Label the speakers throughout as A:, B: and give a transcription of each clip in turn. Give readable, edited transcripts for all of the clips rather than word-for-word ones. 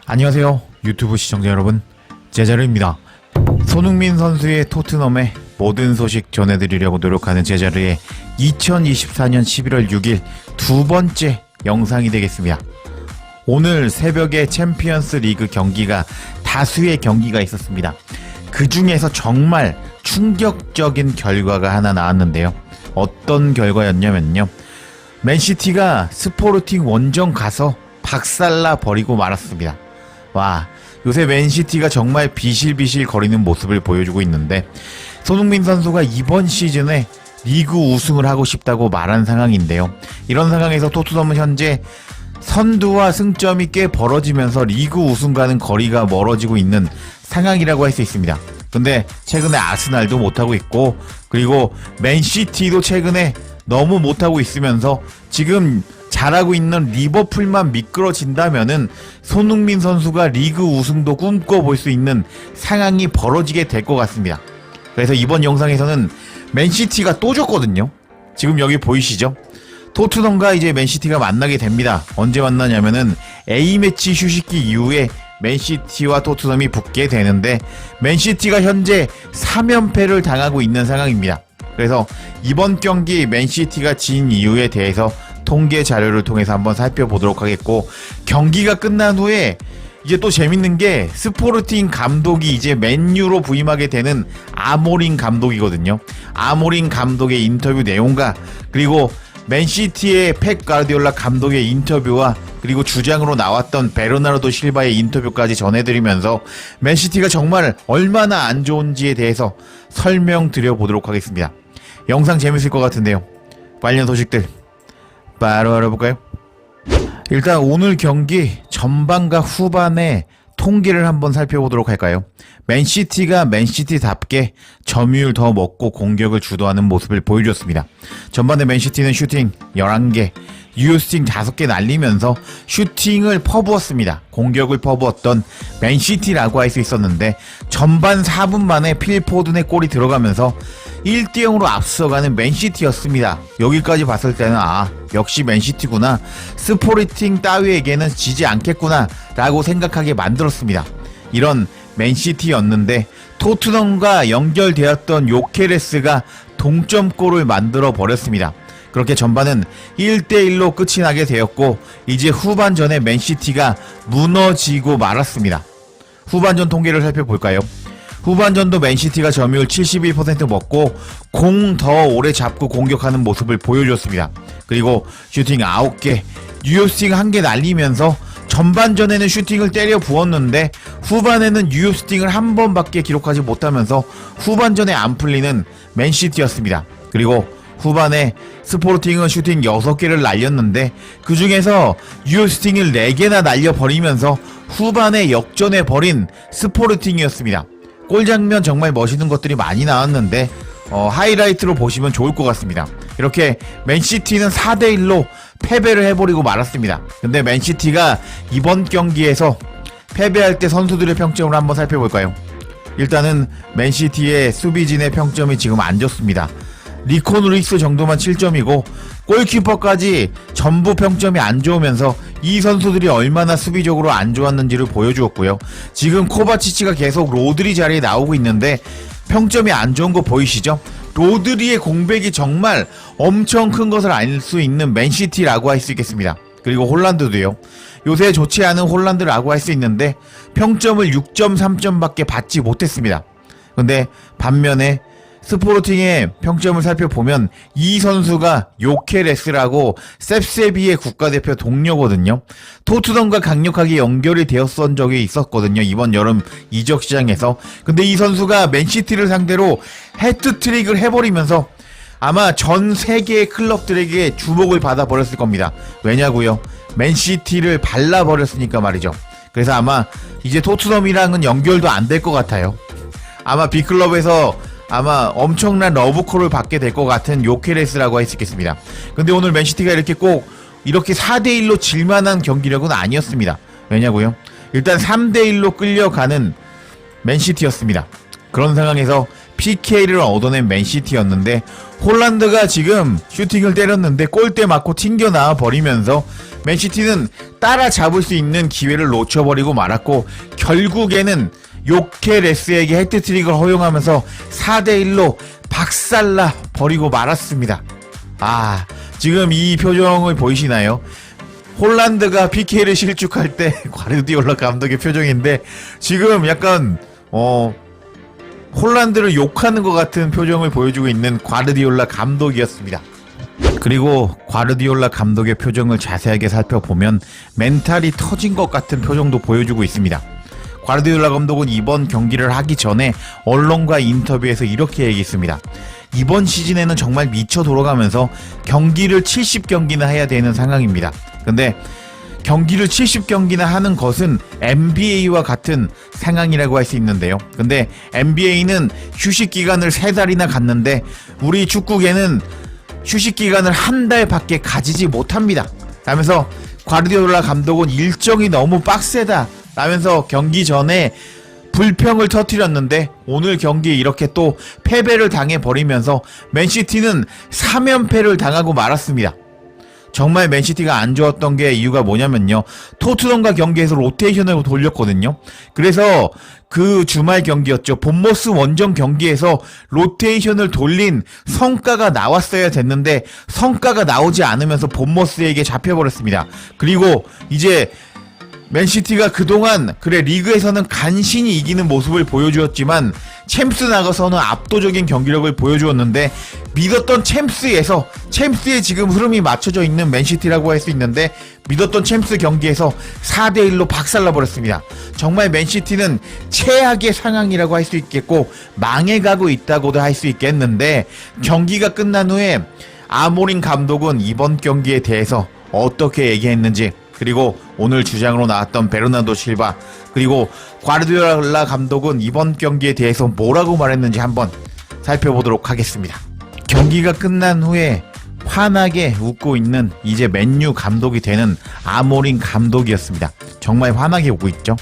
A: 안녕하세요 유튜브 시청자 여러분, 제자르입니다. 손흥민 선수의 토트넘의 모든 소식 전해드리려고 노력하는 제자르의 2024년 11월 6일 두 번째 영상이 되겠습니다. 오늘 새벽에 챔피언스 리그 경기가 다수의 경기가 있었습니다. 그 중에서 정말 충격적인 결과가 하나 나왔는데요. 어떤 결과였냐면요, 맨시티가 스포르팅 원정 가서 박살나 버리고 말았습니다. 와, 요새 맨시티가 정말 비실비실 거리는 모습을 보여주고 있는데, 손흥민 선수가 이번 시즌에 리그 우승을 하고 싶다고 말한 상황인데요. 이런 상황에서 토트넘은 현재 선두와 승점이 꽤 벌어지면서 리그 우승과는 거리가 멀어지고 있는 상황이라고 할 수 있습니다. 근데 최근에 아스날도 못하고 있고, 그리고 맨시티도 최근에 너무 못하고 있으면서 지금 잘하고 있는 리버풀만 미끄러진다면은 손흥민 선수가 리그 우승도 꿈꿔볼 수 있는 상황이 벌어지게 될 것 같습니다. 그래서 이번 영상에서는 맨시티가 또 졌거든요. 지금 여기 보이시죠? 토트넘과 이제 맨시티가 만나게 됩니다. 언제 만나냐면은 A매치 휴식기 이후에 맨시티와 토트넘이 붙게 되는데, 맨시티가 현재 3연패를 당하고 있는 상황입니다. 그래서 이번 경기 맨시티가 진 이유에 대해서 통계 자료를 통해서 한번 살펴보도록 하겠고, 경기가 끝난 후에 이제 또 재밌는 게 스포르팅 감독이 이제 맨유로 부임하게 되는 아모린 감독이거든요. 아모린 감독의 인터뷰 내용과, 그리고 맨시티의 펩 가르디올라 감독의 인터뷰와, 그리고 주장으로 나왔던 베르나르도 실바의 인터뷰까지 전해드리면서 맨시티가 정말 얼마나 안 좋은지에 대해서 설명드려 보도록 하겠습니다. 영상 재밌을 것 같은데요. 관련 소식들 바로 알아볼까요? 일단 오늘 경기 전반과 후반의 통계를 한번 살펴보도록 할까요? 맨시티가 맨시티답게 점유율 더 먹고 공격을 주도하는 모습을 보여줬습니다. 전반에 맨시티는 슈팅 11개, 유효슈팅 5개 날리면서 슈팅을 퍼부었습니다. 공격을 퍼부었던 맨시티라고 할 수 있었는데, 전반 4분 만에 필포든의 골이 들어가면서 1대0으로 앞서가는 맨시티였습니다. 여기까지 봤을 때는 역시 맨시티구나, 스포르팅 따위에게는 지지 않겠구나 라고 생각하게 만들었습니다. 이런 맨시티였는데, 토트넘과 연결되었던 요케레스가 동점골을 만들어 버렸습니다. 그렇게 전반은 1대1로 끝이 나게 되었고, 이제 후반전에 맨시티가 무너지고 말았습니다. 후반전 통계를 살펴볼까요? 후반전도 맨시티가 점유율 71% 먹고 공 더 오래 잡고 공격하는 모습을 보여줬습니다. 그리고 슈팅 9개, 유효슈팅 1개 날리면서 전반전에는 슈팅을 때려 부었는데 후반에는 유효슈팅을 한 번밖에 기록하지 못하면서 후반전에 안 풀리는 맨시티였습니다. 그리고 후반에 스포르팅은 슈팅 6개를 날렸는데 그 중에서 유효슈팅을 4개나 날려버리면서 후반에 역전해버린 스포르팅이었습니다. 골 장면 정말 멋있는 것들이 많이 나왔는데 하이라이트로 보시면 좋을 것 같습니다. 이렇게 맨시티는 4대1로 패배를 해버리고 말았습니다. 근데 맨시티가 이번 경기에서 패배할 때 선수들의 평점을 한번 살펴볼까요? 일단은 맨시티의 수비진의 평점이 지금 안 좋습니다. 리콘 루이스 정도만 7점이고 골키퍼까지 전부 평점이 안 좋으면서 이 선수들이 얼마나 수비적으로 안 좋았는지를 보여주었고요. 지금 코바치치가 계속 로드리 자리에 나오고 있는데 평점이 안 좋은 거 보이시죠? 로드리의 공백이 정말 엄청 큰 것을 알 수 있는 맨시티라고 할 수 있겠습니다. 그리고 홀란드도요. 요새 좋지 않은 홀란드라고 할 수 있는데 평점을 6.3점밖에 받지 못했습니다. 근데 반면에 스포르팅의 평점을 살펴보면 이 선수가 요케레스라고 셉세비의 국가대표 동료거든요. 토트넘과 강력하게 연결이 되었던 적이 있었거든요, 이번 여름 이적 시장에서. 근데 이 선수가 맨시티를 상대로 해트트릭을 해버리면서 아마 전 세계의 클럽들에게 주목을 받아버렸을 겁니다. 왜냐고요? 맨시티를 발라버렸으니까 말이죠. 그래서 아마 이제 토트넘이랑은 연결도 안 될 것 같아요. 아마 B클럽에서 아마 엄청난 러브콜을 받게 될 것 같은 요케레스라고 할 수 있겠습니다. 근데 오늘 맨시티가 이렇게 4대1로 질만한 경기력은 아니었습니다. 왜냐고요? 일단 3대1로 끌려가는 맨시티였습니다. 그런 상황에서 PK를 얻어낸 맨시티였는데, 홀란드가 지금 슈팅을 때렸는데 골대 맞고 튕겨 나와 버리면서 맨시티는 따라잡을 수 있는 기회를 놓쳐버리고 말았고 결국에는 요케레스에게 해트트릭을 허용하면서 4대1로 박살나 버리고 말았습니다. 지금 이 표정을 보이시나요? 홀란드가 PK를 실축할 때 과르디올라 감독의 표정인데 지금 약간 홀란드를 욕하는 것 같은 표정을 보여주고 있는 과르디올라 감독이었습니다. 그리고 과르디올라 감독의 표정을 자세하게 살펴보면 멘탈이 터진 것 같은 표정도 보여주고 있습니다. 과르디올라 감독은 이번 경기를 하기 전에 언론과 인터뷰에서 이렇게 얘기했습니다. 이번 시즌에는 정말 미쳐 돌아가면서 경기를 70경기나 해야 되는 상황입니다. 근데 경기를 70경기나 하는 것은 NBA와 같은 상황이라고 할 수 있는데요. 근데 NBA는 휴식기간을 3달이나 갖는데 우리 축구계는 휴식기간을 한 달밖에 가지지 못합니다. 라면서 과르디올라 감독은 일정이 너무 빡세다 라면서 경기 전에 불평을 터뜨렸는데 오늘 경기에 이렇게 또 패배를 당해버리면서 맨시티는 3연패를 당하고 말았습니다. 정말 맨시티가 안 좋았던 게 이유가 뭐냐면요. 토트넘과 경기에서 로테이션을 돌렸거든요. 그래서 그 주말 경기였죠. 본머스 원정 경기에서 로테이션을 돌린 성과가 나왔어야 됐는데 성과가 나오지 않으면서 본머스에게 잡혀버렸습니다. 그리고 이제 맨시티가 그동안 리그에서는 간신히 이기는 모습을 보여주었지만 챔스 나가서는 압도적인 경기력을 보여주었는데 믿었던 챔스의 지금 흐름이 맞춰져 있는 맨시티라고 할 수 있는데 믿었던 챔스 경기에서 4대1로 박살나버렸습니다. 정말 맨시티는 최악의 상황이라고 할 수 있겠고 망해가고 있다고도 할 수 있겠는데 경기가 끝난 후에 아모린 감독은 이번 경기에 대해서 어떻게 얘기했는지 그리고 오늘 주장으로 나왔던 베르나르도 실바 그리고 과르디올라 감독은 이번 경기에 대해서 뭐라고 말했는지 한번 살펴보도록 하겠습니다. 경기가 끝난 후에 환하게 웃고 있는 이제 맨유 감독이 되는 아모린 감독이었습니다. 정말 환하게 웃고 있죠.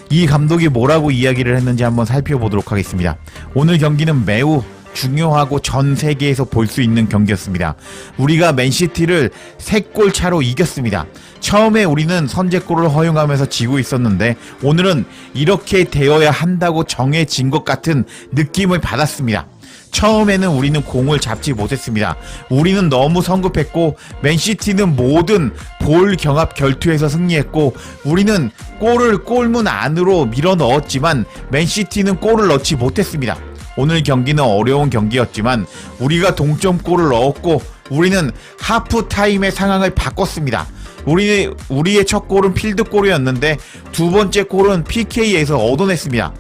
A: 이 감독이 뭐라고 이야기를 했는지 한번 살펴보도록 하겠습니다. 오늘 경기는 매우 중요하고 전 세계에서 볼 수 있는 경기였습니다. 우리가 맨시티를 3골 차로 이겼습니다. 처음에 우리는 선제골을 허용하면서 지고 있었는데 오늘은 이렇게 되어야 한다고 정해진 것 같은 느낌을 받았습니다. 처음에는 우리는 공을 잡지 못했습니다. 우리는 너무 성급했고 맨시티는 모든 볼 경합 결투에서 승리했고 우리는 골을 골문 안으로 밀어 넣었지만 맨시티는 골을 넣지 못했습니다. 오늘 경기는 어려운 경기였지만 우리가 동점골을 넣었고 우리는 하프타임의 상황을 바꿨습니다. 우리의 첫 골은 필드골이었는데 두 번째 골은 PK에서 얻어냈습니다.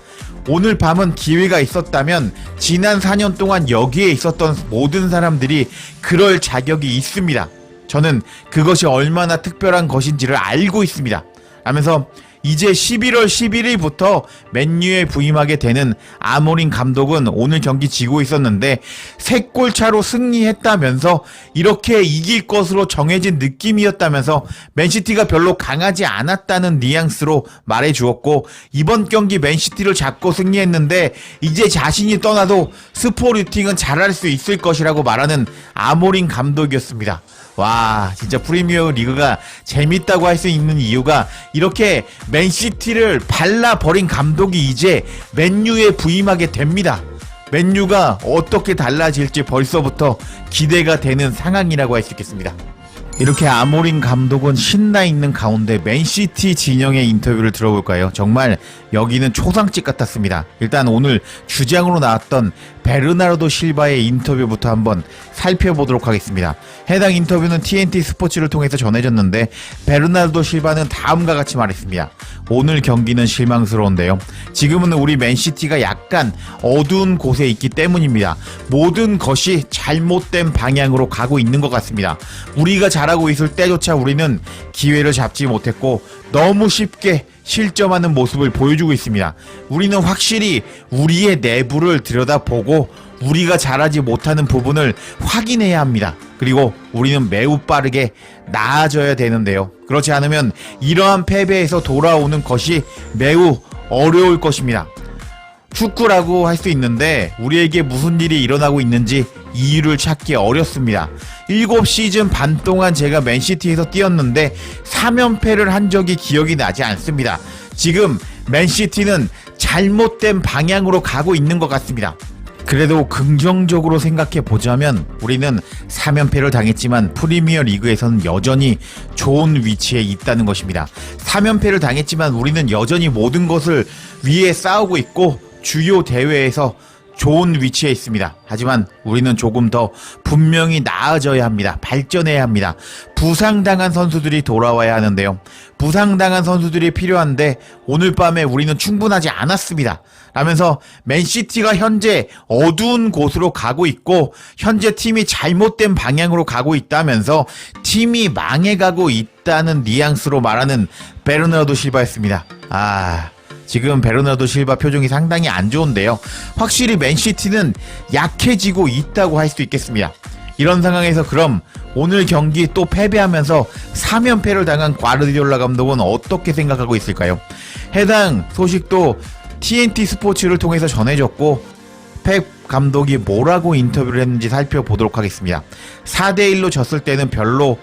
A: 오늘 밤은 기회가 있었다면 지난 4년 동안 여기에 있었던 모든 사람들이 그럴 자격이 있습니다. 저는 그것이 얼마나 특별한 것인지를 알고 있습니다. 하면서 이제 11월 11일부터 맨유에 부임하게 되는 아모린 감독은 오늘 경기 지고 있었는데 3골 차로 승리했다면서 이렇게 이길 것으로 정해진 느낌이었다면서 맨시티가 별로 강하지 않았다는 뉘앙스로 말해주었고 이번 경기 맨시티를 잡고 승리했는데 이제 자신이 떠나도 스포르팅은 잘할 수 있을 것이라고 말하는 아모린 감독이었습니다. 와, 진짜 프리미어 리그가 재밌다고 할 수 있는 이유가 이렇게 맨시티를 발라버린 감독이 이제 맨유에 부임하게 됩니다. 맨유가 어떻게 달라질지 벌써부터 기대가 되는 상황이라고 할 수 있겠습니다. 이렇게 아모린 감독은 신나 있는 가운데 맨시티 진영의 인터뷰를 들어볼까요? 정말 여기는 초상집 같았습니다. 일단 오늘 주장으로 나왔던 베르나르도 실바의 인터뷰부터 한번 살펴보도록 하겠습니다. 해당 인터뷰는 TNT 스포츠를 통해서 전해졌는데 베르나르도 실바는 다음과 같이 말했습니다. 오늘 경기는 실망스러운데요. 지금은 우리 맨시티가 약간 어두운 곳에 있기 때문입니다. 모든 것이 잘못된 방향으로 가고 있는 것 같습니다. 우리가 잘하고 있을 때조차 우리는 기회를 잡지 못했고 너무 쉽게 실점하는 모습을 보여주고 있습니다. 우리는 확실히 우리의 내부를 들여다보고 우리가 잘하지 못하는 부분을 확인해야 합니다. 그리고 우리는 매우 빠르게 나아져야 되는데요. 그렇지 않으면 이러한 패배에서 돌아오는 것이 매우 어려울 것입니다. 축구라고 할 수 있는데 우리에게 무슨 일이 일어나고 있는지 이유를 찾기 어렵습니다. 7시즌 반 동안 제가 맨시티에서 뛰었는데 3연패를 한 적이 기억이 나지 않습니다. 지금 맨시티는 잘못된 방향으로 가고 있는 것 같습니다. 그래도 긍정적으로 생각해 보자면 우리는 3연패를 당했지만 프리미어 리그에서는 여전히 좋은 위치에 있다는 것입니다. 3연패를 당했지만 우리는 여전히 모든 것을 위해 싸우고 있고 주요 대회에서 좋은 위치에 있습니다. 하지만 우리는 조금 더 분명히 나아져야 합니다. 발전해야 합니다. 부상당한 선수들이 돌아와야 하는데요. 부상당한 선수들이 필요한데 오늘 밤에 우리는 충분하지 않았습니다. 라면서 맨시티가 현재 어두운 곳으로 가고 있고 현재 팀이 잘못된 방향으로 가고 있다면서 팀이 망해가고 있다는 뉘앙스로 말하는 베르나르도 실바였습니다. 지금 베르나르도 실바 표정이 상당히 안 좋은데요. 확실히 맨시티는 약해지고 있다고 할 수 있겠습니다. 이런 상황에서 그럼 오늘 경기 또 패배하면서 3연패를 당한 과르디올라 감독은 어떻게 생각하고 있을까요? 해당 소식도 TNT 스포츠를 통해서 전해졌고 펩 감독이 뭐라고 인터뷰를 했는지 살펴보도록 하겠습니다. 4대1로 졌을 때는 별로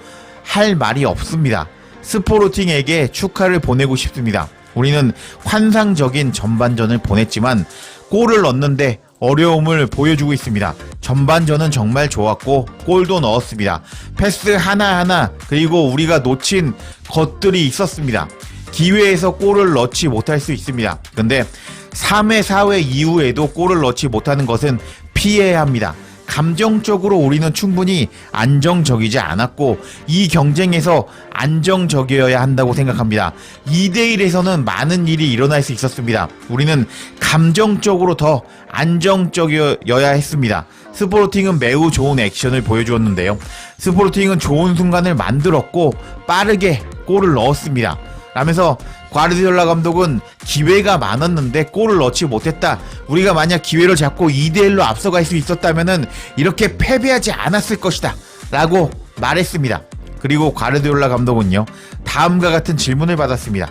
A: 할 말이 없습니다. 스포르팅에게 축하를 보내고 싶습니다. 우리는 환상적인 전반전을 보냈지만 골을 넣는데 어려움을 보여주고 있습니다. 전반전은 정말 좋았고 골도 넣었습니다. 패스 하나하나 그리고 우리가 놓친 것들이 있었습니다. 기회에서 골을 넣지 못할 수 있습니다. 근데 3회, 4회 이후에도 골을 넣지 못하는 것은 피해야 합니다. 감정적으로 우리는 충분히 안정적이지 않았고 이 경쟁에서 안정적이어야 한다고 생각합니다. 2대1에서는 많은 일이 일어날 수 있었습니다. 우리는 감정적으로 더 안정적이어야 했습니다. 스포르팅은 매우 좋은 액션을 보여주었는데요. 스포르팅은 좋은 순간을 만들었고 빠르게 골을 넣었습니다. 라면서 과르디올라 감독은 기회가 많았는데 골을 넣지 못했다. 우리가 만약 기회를 잡고 2대1로 앞서갈 수 있었다면은 이렇게 패배하지 않았을 것이다. 라고 말했습니다. 그리고 과르디올라 감독은요, 다음과 같은 질문을 받았습니다.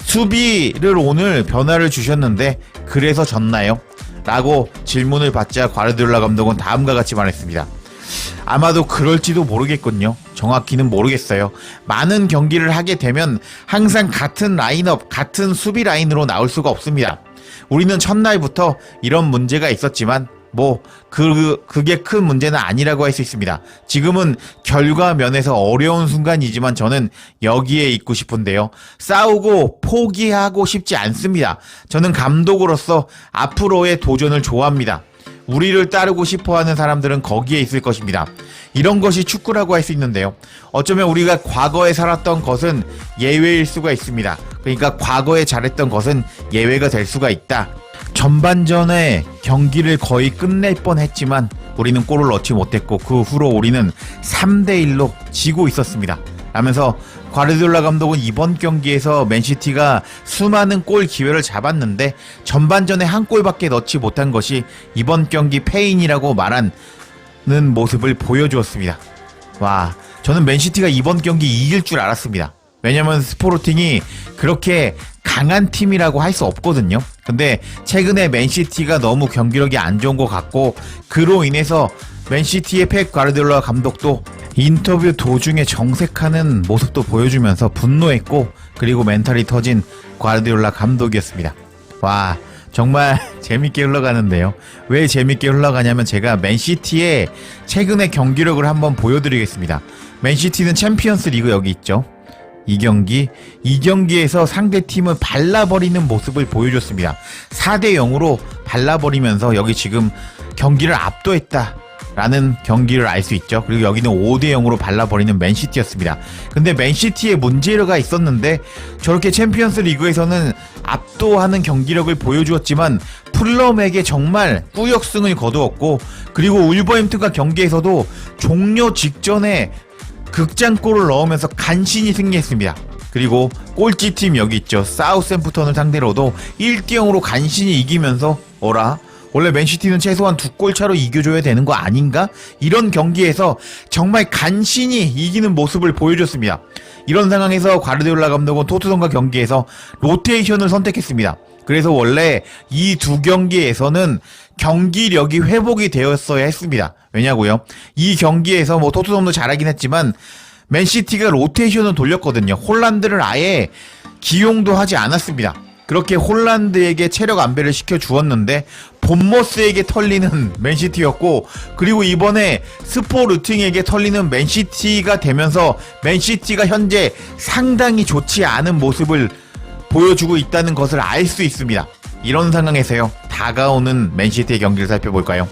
A: 수비를 오늘 변화를 주셨는데 그래서 졌나요? 라고 질문을 받자 과르디올라 감독은 다음과 같이 말했습니다. 아마도 그럴지도 모르겠군요. 정확히는 모르겠어요. 많은 경기를 하게 되면 항상 같은 라인업, 같은 수비 라인으로 나올 수가 없습니다. 우리는 첫날부터 이런 문제가 있었지만 그게 큰 문제는 아니라고 할 수 있습니다. 지금은 결과 면에서 어려운 순간이지만 저는 여기에 있고 싶은데요. 싸우고 포기하고 싶지 않습니다. 저는 감독으로서 앞으로의 도전을 좋아합니다. 우리를 따르고 싶어하는 사람들은 거기에 있을 것입니다. 이런 것이 축구라고 할 수 있는데요. 어쩌면 우리가 과거에 살았던 것은 예외일 수가 있습니다. 그러니까 과거에 잘했던 것은 예외가 될 수가 있다. 전반전에 경기를 거의 끝낼 뻔했지만 우리는 골을 넣지 못했고 그 후로 우리는 3대1로 지고 있었습니다. 라면서 과르디올라 감독은 이번 경기에서 맨시티가 수많은 골 기회를 잡았는데 전반전에 한 골밖에 넣지 못한 것이 이번 경기 패인이라고 말하는 모습을 보여주었습니다. 와, 저는 맨시티가 이번 경기 이길 줄 알았습니다. 왜냐면 스포르팅이 그렇게 강한 팀이라고 할 수 없거든요. 근데 최근에 맨시티가 너무 경기력이 안 좋은 것 같고 그로 인해서 맨시티의 펩 과르디올라 감독도 인터뷰 도중에 정색하는 모습도 보여주면서 분노했고 그리고 멘탈이 터진 과르디올라 감독이었습니다. 와, 정말 재밌게 흘러가는데요. 왜 재밌게 흘러가냐면 제가 맨시티의 최근의 경기력을 한번 보여드리겠습니다. 맨시티는 챔피언스 리그 여기 있죠. 이 경기에서 상대팀을 발라버리는 모습을 보여줬습니다. 4대0으로 발라버리면서 여기 지금 경기를 압도했다 라는 경기를 알 수 있죠. 그리고 여기는 5대0으로 발라버리는 맨시티였습니다. 근데 맨시티에 문제가 있었는데 저렇게 챔피언스 리그에서는 압도하는 경기력을 보여주었지만 풀럼에게 정말 꾸역승을 거두었고 그리고 울버햄튼과 경기에서도 종료 직전에 극장골을 넣으면서 간신히 승리했습니다. 그리고 꼴찌팀 여기 있죠. 사우샘프턴을 상대로도 1대0으로 간신히 이기면서 원래 맨시티는 최소한 2골 차로 이겨줘야 되는 거 아닌가? 이런 경기에서 정말 간신히 이기는 모습을 보여줬습니다. 이런 상황에서 과르디올라 감독은 토트넘과 경기에서 로테이션을 선택했습니다. 그래서 원래 이 두 경기에서는 경기력이 회복이 되었어야 했습니다. 왜냐고요? 이 경기에서 뭐 토트넘도 잘하긴 했지만 맨시티가 로테이션을 돌렸거든요. 홀란드를 아예 기용도 하지 않았습니다. 그렇게 홀란드에게 체력 안배를 시켜주었는데 본머스에게 털리는 맨시티였고, 그리고 이번에 스포르팅에게 털리는 맨시티가 되면서 맨시티가 현재 상당히 좋지 않은 모습을 보여주고 있다는 것을 알 수 있습니다. 이런 상황에서요, 다가오는 맨시티의 경기를 살펴볼까요?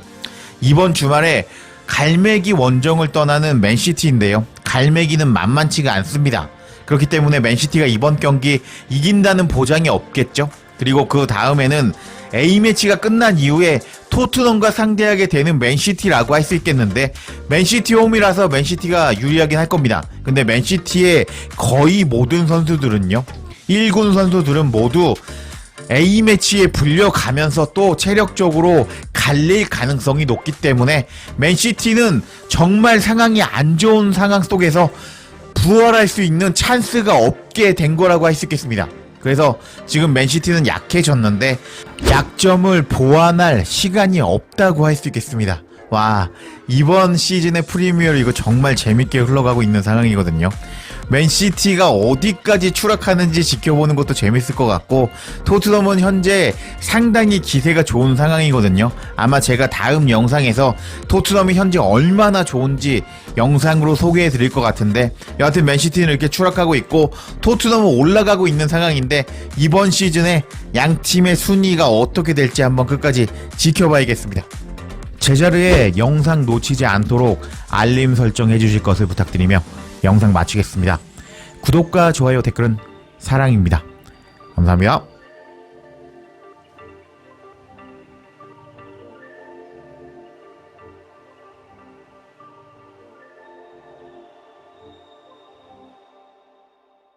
A: 이번 주말에 갈매기 원정을 떠나는 맨시티인데요, 갈매기는 만만치가 않습니다. 그렇기 때문에 맨시티가 이번 경기 이긴다는 보장이 없겠죠. 그리고 그 다음에는 A매치가 끝난 이후에 토트넘과 상대하게 되는 맨시티라고 할 수 있겠는데, 맨시티 홈이라서 맨시티가 유리하긴 할 겁니다. 근데 맨시티의 거의 모든 선수들은요, 1군 선수들은 모두 A매치에 불려가면서 또 체력적으로 갈릴 가능성이 높기 때문에 맨시티는 정말 상황이 안 좋은 상황 속에서 부활할 수 있는 찬스가 없게 된 거라고 할 수 있겠습니다. 그래서 지금 맨시티는 약해졌는데 약점을 보완할 시간이 없다고 할 수 있겠습니다. 와, 이번 시즌의 프리미어리그 정말 재밌게 흘러가고 있는 상황이거든요. 맨시티가 어디까지 추락하는지 지켜보는 것도 재밌을 것 같고, 토트넘은 현재 상당히 기세가 좋은 상황이거든요. 아마 제가 다음 영상에서 토트넘이 현재 얼마나 좋은지 영상으로 소개해 드릴 것 같은데, 여하튼 맨시티는 이렇게 추락하고 있고 토트넘은 올라가고 있는 상황인데, 이번 시즌에 양 팀의 순위가 어떻게 될지 한번 끝까지 지켜봐야겠습니다. 제자리에 영상 놓치지 않도록 알림 설정해 주실 것을 부탁드리며 영상 마치겠습니다. 구독과 좋아요, 댓글은 사랑입니다. 감사합니다.